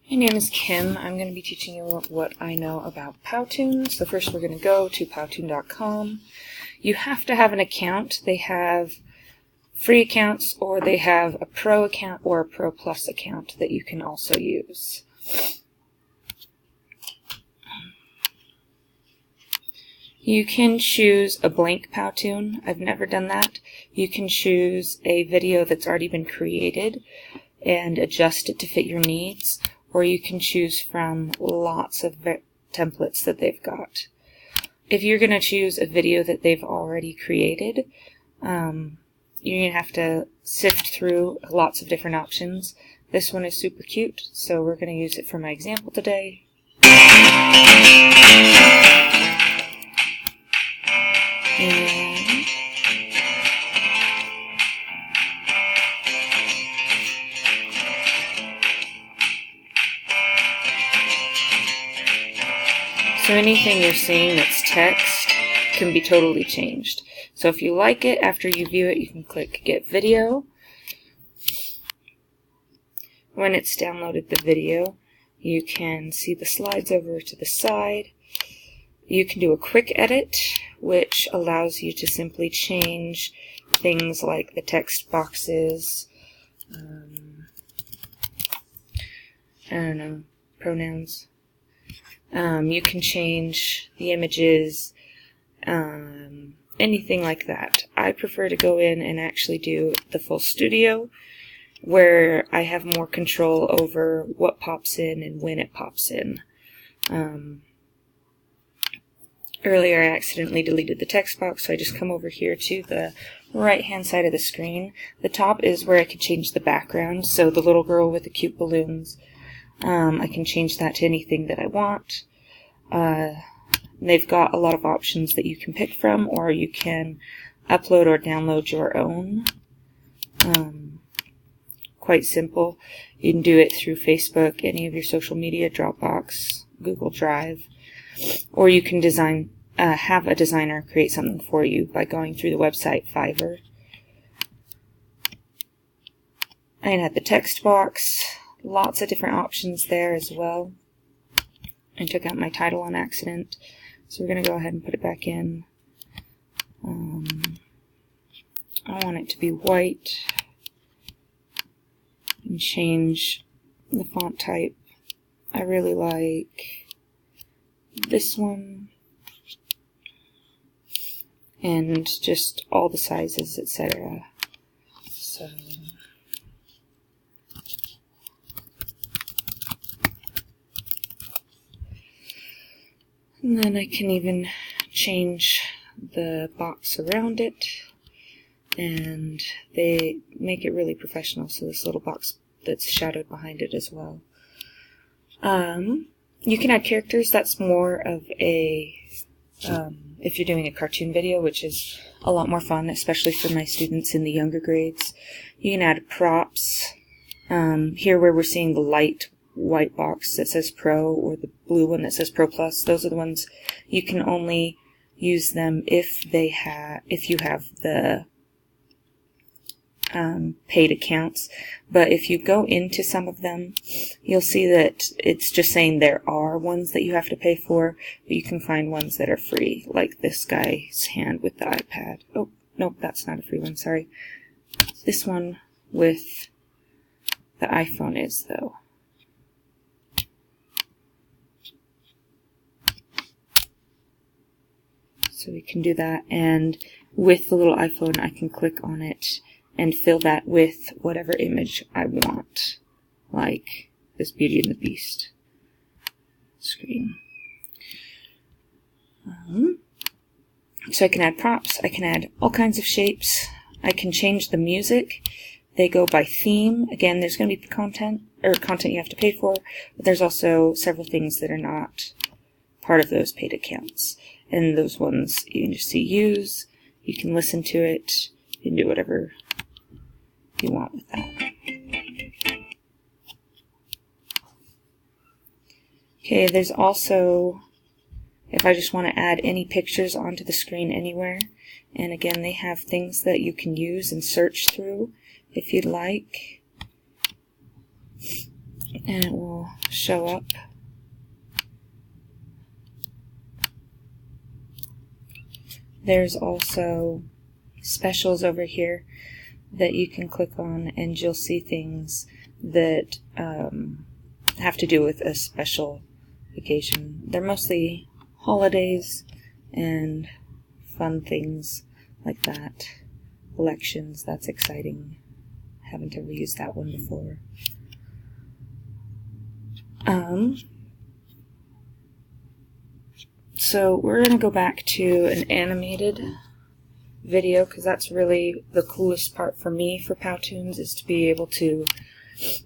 My name is Kim. I'm going to be teaching you what I know about Powtoon. So first we're going to go to powtoon.com. You have to have an account. They have free accounts, or they have a pro account or a pro plus account that you can also use. You can choose a blank Powtoon. I've never done that. You can choose a video that's already been created and adjust it to fit your needs, or you can choose from lots of templates that they've got. If you're going to choose a video that they've already created, you're going to have to sift through lots of different options. This one is super cute, so we're going to use it for my example today. So anything you're seeing that's text can be totally changed. So if you like it, after you view it, you can click Get Video. When it's downloaded the video, you can see the slides over to the side. You can do a quick edit, which allows you to simply change things like the text boxes, pronouns. You can change the images, anything like that. I prefer to go in and actually do the full studio, where I have more control over what pops in and when it pops in. Earlier I accidentally deleted the text box, so I just come over here to the right hand side of the screen. The top is where I can change the background, so the little girl with the cute balloons, I can change that to anything that I want. They've got a lot of options that you can pick from, or you can upload or download your own. Quite simple. You can do it through Facebook, any of your social media, Dropbox, Google Drive, or you can have a designer create something for you by going through the website Fiverr. I can add the text box. Lots of different options there as well. I took out my title on accident, so we're going to go ahead and put it back in. I want it to be white, and change the font type. I really like this one, and just all the sizes, etc. So and then I can even change the box around it, and they make it really professional, so this little box that's shadowed behind it as well. You can add characters. That's more of a, if you're doing a cartoon video, which is a lot more fun, especially for my students in the younger grades. You can add props. Here where we're seeing the light white box that says Pro, or the blue one that says Pro Plus, those are the ones you can only use them if you have the paid accounts. But if you go into some of them, you'll see that it's just saying there are ones that you have to pay for, but you can find ones that are free, like this guy's hand with the iPad. Oh, nope, that's not a free one, sorry. This one with the iPhone is, though. So we can do that, and with the little iPhone I can click on it and fill that with whatever image I want, like this Beauty and the Beast screen. So I can add props, I can add all kinds of shapes, I can change the music. They go by theme. Again, there's going to be content you have to pay for, but there's also several things that are not part of those paid accounts. And those ones you can just see use, you can listen to it, you can do whatever you want with that. Okay, there's also, if I just want to add any pictures onto the screen anywhere, and again they have things that you can use and search through if you'd like. and it will show up. There's also specials over here that you can click on, and you'll see things that have to do with a special occasion. They're mostly holidays and fun things like that. Elections, that's exciting. Haven't ever used that one before. So we're going to go back to an animated video, because that's really the coolest part for me for Powtoons, is to be able to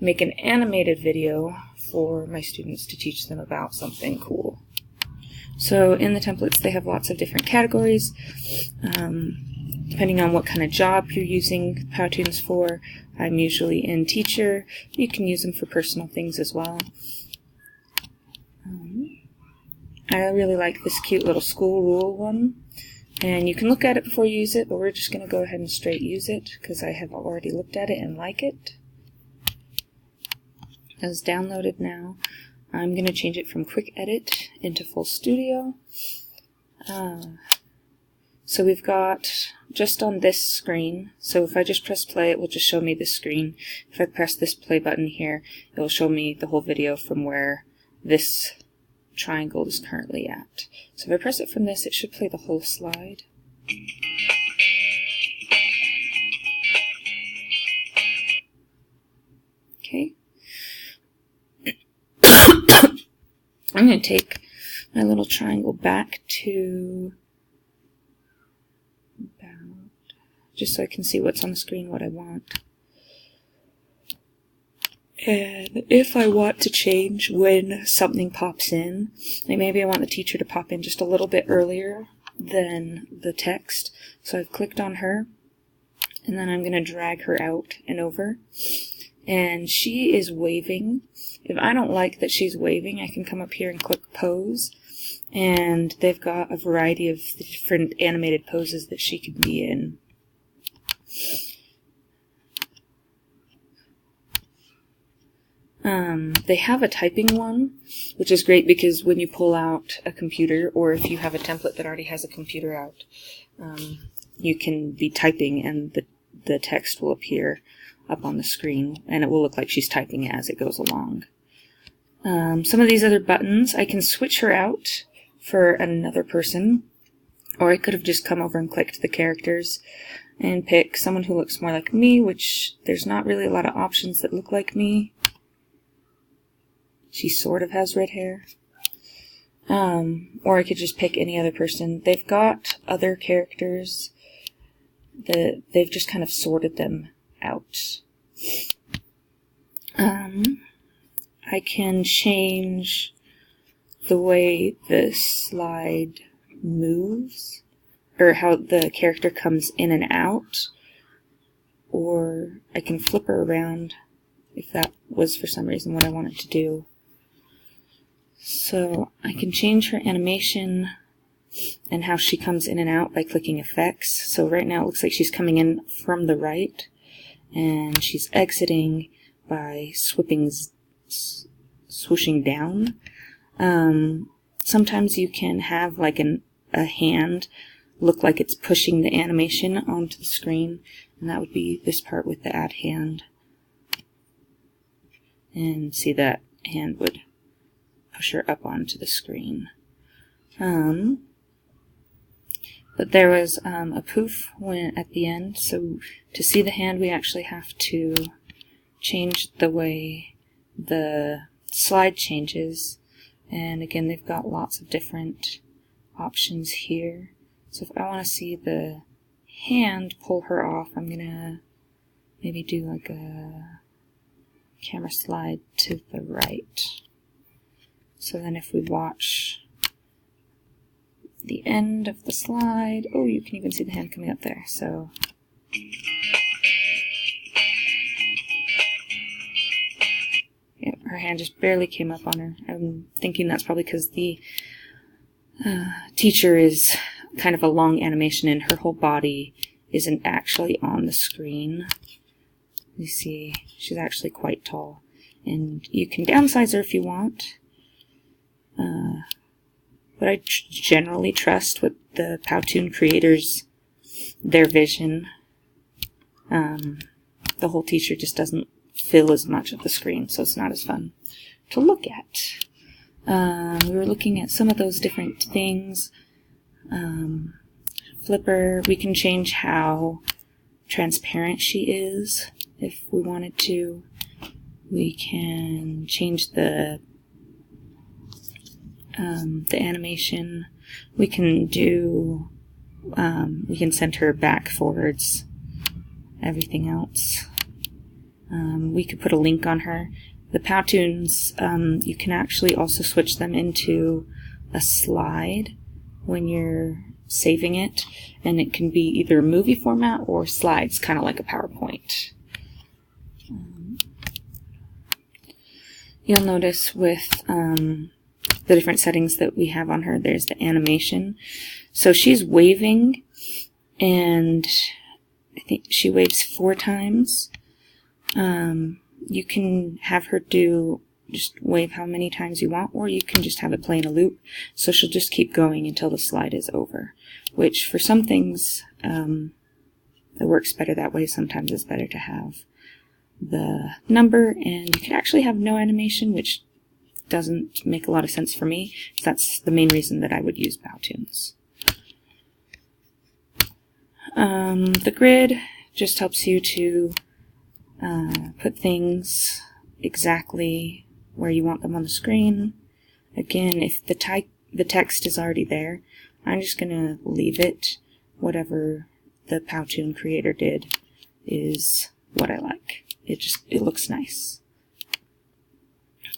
make an animated video for my students to teach them about something cool. So in the templates they have lots of different categories. Depending on what kind of job you're using Powtoons for, I'm usually in teacher. You can use them for personal things as well. I really like this cute little school rule one, and you can look at it before you use it, but we're just going to go ahead and straight use it because I have already looked at it and like it. It's downloaded now. I'm going to change it from Quick Edit into Full Studio. So we've got just on this screen, so if I just press play, it will just show me this screen. If I press this play button here, it will show me the whole video from where this triangle is currently at. So if I press it from this, it should play the whole slide. Okay. I'm going to take my little triangle back to about, just so I can see what's on the screen, what I want. And if I want to change when something pops in, like maybe I want the teacher to pop in just a little bit earlier than the text, so I've clicked on her, and then I'm going to drag her out and over. And she is waving. If I don't like that she's waving, I can come up here and click pose, and they've got a variety of different animated poses that she can be in. They have a typing one, which is great because when you pull out a computer, or if you have a template that already has a computer out, you can be typing and the text will appear up on the screen, and it will look like she's typing as it goes along. Some of these other buttons, I can switch her out for another person, or I could have just come over and clicked the characters and pick someone who looks more like me, which there's not really a lot of options that look like me. She sort of has red hair. Or I could just pick any other person. They've got other characters that they've just kind of sorted them out. I can change the way the slide moves, or how the character comes in and out, or I can flip her around if that was for some reason what I wanted to do. So I can change her animation and how she comes in and out by clicking effects. So right now it looks like she's coming in from the right, and she's exiting by swooshing down. Sometimes you can have like a hand look like it's pushing the animation onto the screen, and that would be this part with the add hand. And see, that hand would push her up onto the screen. But there was a poof at the end, so to see the hand we actually have to change the way the slide changes. And again, they've got lots of different options here. So if I want to see the hand pull her off, I'm gonna maybe do like a camera slide to the right. So then if we watch the end of the slide, oh, you can even see the hand coming up there. So yeah, her hand just barely came up on her. I'm thinking that's probably because the teacher is kind of a long animation and her whole body isn't actually on the screen. You see, she's actually quite tall. And you can downsize her if you want. But I generally trust what the Powtoon creators, their vision. The whole teacher just doesn't fill as much of the screen, so it's not as fun to look at. We were looking at some of those different things. Flipper, we can change how transparent she is if we wanted to. We can change the animation. We can do, we can send her back, forwards, everything else. We could put a link on her. The Powtoons, you can actually also switch them into a slide when you're saving it, and it can be either movie format or slides, kind of like a PowerPoint. You'll notice with the different settings that we have on her, there's the animation. So she's waving, and I think she waves 4 times. You can have her just wave how many times you want, or you can just have it play in a loop, so she'll just keep going until the slide is over, which for some things it works better that way. Sometimes it's better to have the number, and you can actually have no animation, which doesn't make a lot of sense for me. So that's the main reason that I would use Powtoons. The grid just helps you to put things exactly where you want them on the screen. Again, if the text is already there, I'm just going to leave it. Whatever the Powtoon creator did is what I like. It looks nice.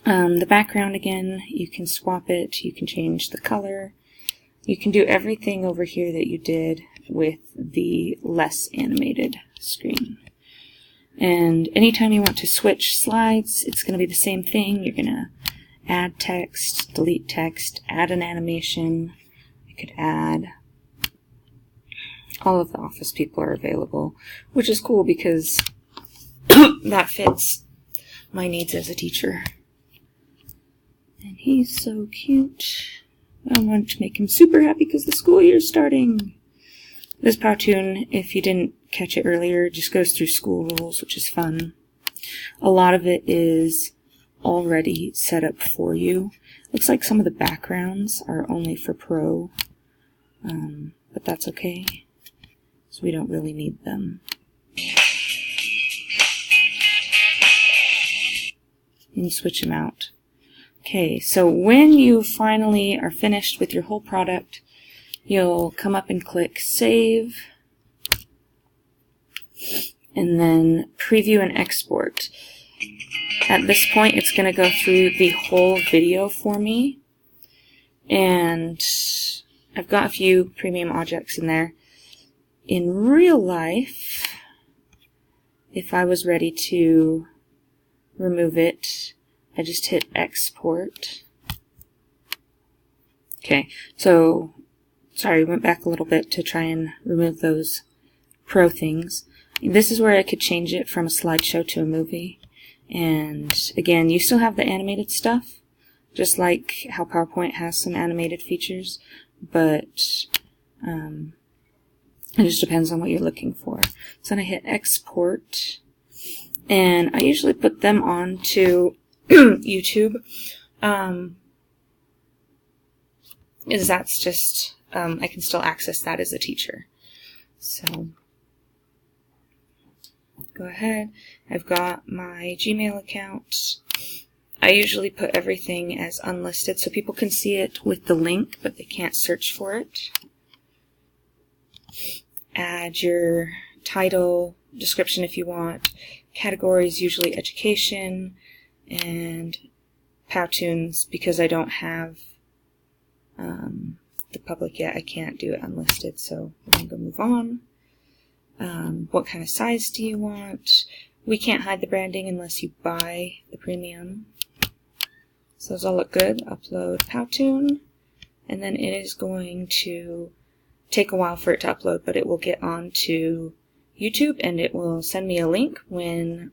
The background, again, you can swap it, you can change the color, you can do everything over here that you did with the less animated screen. And anytime you want to switch slides, it's going to be the same thing. You're going to add text, delete text, add an animation. You could add, all of the office people are available, which is cool because that fits my needs as a teacher. And he's so cute. I want to make him super happy because the school year's starting. This Powtoon, if you didn't catch it earlier, just goes through school rules, which is fun. A lot of it is already set up for you. Looks like some of the backgrounds are only for Pro, but that's okay, so we don't really need them. And you switch them out. Okay, so when you finally are finished with your whole product, you'll come up and click Save, and then Preview and Export. At this point, it's going to go through the whole video for me, and I've got a few premium objects in there. In real life, if I was ready to remove it, I just hit Export. Okay, so sorry, went back a little bit to try and remove those Pro things. This is where I could change it from a slideshow to a movie. And again, you still have the animated stuff, just like how PowerPoint has some animated features, but it just depends on what you're looking for. So then I hit Export, and I usually put them on to YouTube, is that's just, I can still access that as a teacher. So go ahead. I've got my Gmail account. I usually put everything as unlisted so people can see it with the link, but they can't search for it. Add your title, description if you want. Categories, usually education, and Powtoons, because I don't have the public yet, I can't do it unlisted, so we're going to go move on. What kind of size do you want? We can't hide the branding unless you buy the premium. So those all look good. Upload Powtoon, and then it is going to take a while for it to upload, but it will get on to YouTube, and it will send me a link when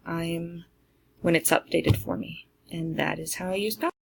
when it's updated for me. And that is how I use Powtoon.